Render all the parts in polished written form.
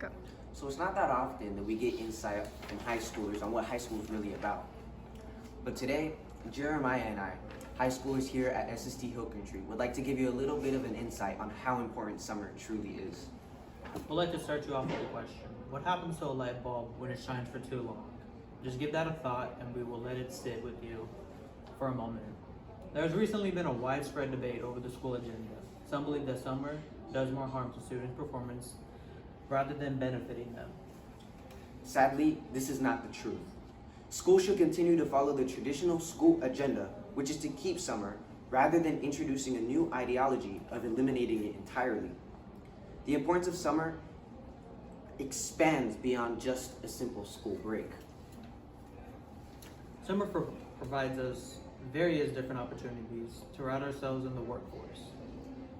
Go. So it's not that often that we get insight from high schoolers on what high school is really about. But today, Jeremiah and I, high schoolers here at SST Hill Country, would like to give you a little bit of an insight on how important summer truly is. We'd like to start you off with a question. What happens to a light bulb when it shines for too long? Just give that a thought and we will let it sit with you for a moment. There has recently been a widespread debate over the school agenda. Some believe that summer does more harm to students' performance rather than benefiting them. Sadly, this is not the truth. School should continue to follow the traditional school agenda, which is to keep summer, rather than introducing a new ideology of eliminating it entirely. The importance of summer expands beyond just a simple school break. Summer provides us various different opportunities to route ourselves in the workforce.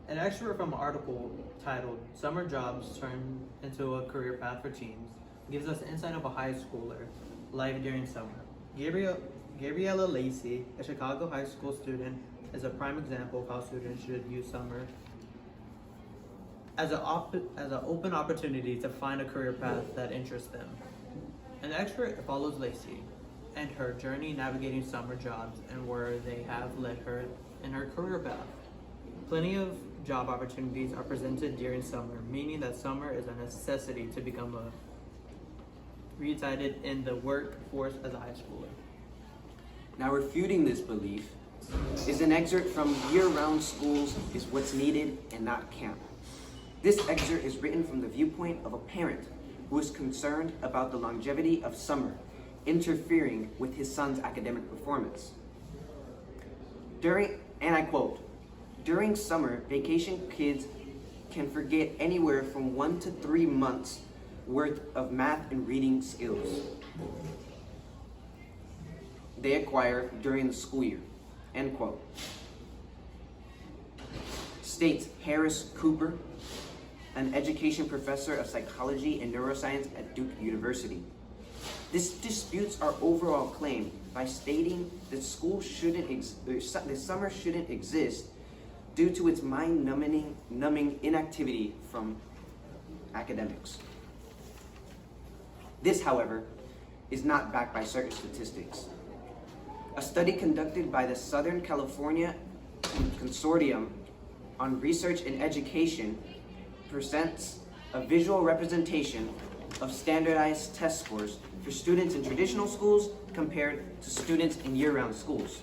An excerpt from an article titled "Summer Jobs Turn into a Career Path for Teens" gives us insight of a high schooler life during summer. Gabriella Lacey, a Chicago high school student, is a prime example of how students should use summer as an open opportunity to find a career path that interests them. An excerpt follows Lacey and her journey navigating summer jobs and where they have led her in her career path. Plenty of job opportunities are presented during summer, meaning that summer is a necessity to become reinstated in the workforce as a high schooler. Now, refuting this belief is an excerpt from Year-Round Schools is What's Needed and Not Camp. This excerpt is written from the viewpoint of a parent who is concerned about the longevity of summer interfering with his son's academic performance. And I quote, "During summer, vacation kids can forget anywhere from 1 to 3 months worth of math and reading skills they acquire during the school year," end quote. States Harris Cooper, an education professor of psychology and neuroscience at Duke University. This disputes our overall claim by stating that that summer shouldn't exist due to its mind-numbing inactivity from academics. This, however, is not backed by certain statistics. A study conducted by the Southern California Consortium on Research in Education presents a visual representation of standardized test scores for students in traditional schools compared to students in year-round schools.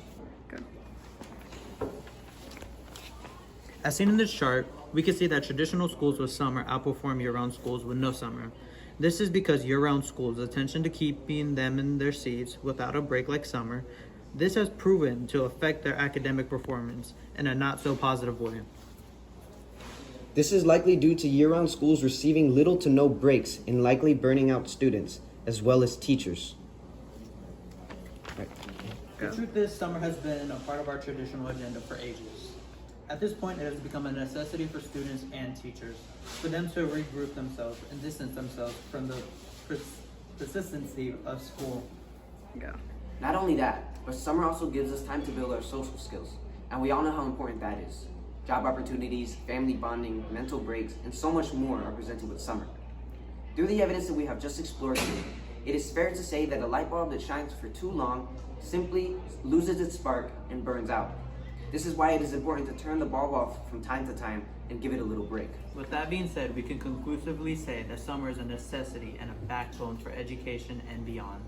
As seen in this chart, we can see that traditional schools with summer outperform year-round schools with no summer. This is because year-round schools' attention to keeping them in their seats without a break like summer, this has proven to affect their academic performance in a not so positive way. This is likely due to year-round schools receiving little to no breaks and likely burning out students, as well as teachers. The truth is, summer has been a part of our traditional agenda for ages. At this point, it has become a necessity for students and teachers, for them to regroup themselves and distance themselves from the persistency of school. Go. Not only that, but summer also gives us time to build our social skills, and we all know how important that is. Job opportunities, family bonding, mental breaks, and so much more are presented with summer. Through the evidence that we have just explored today, it is fair to say that a light bulb that shines for too long simply loses its spark and burns out. This is why it is important to turn the bulb off from time to time and give it a little break. With that being said, we can conclusively say that summer is a necessity and a backbone for education and beyond.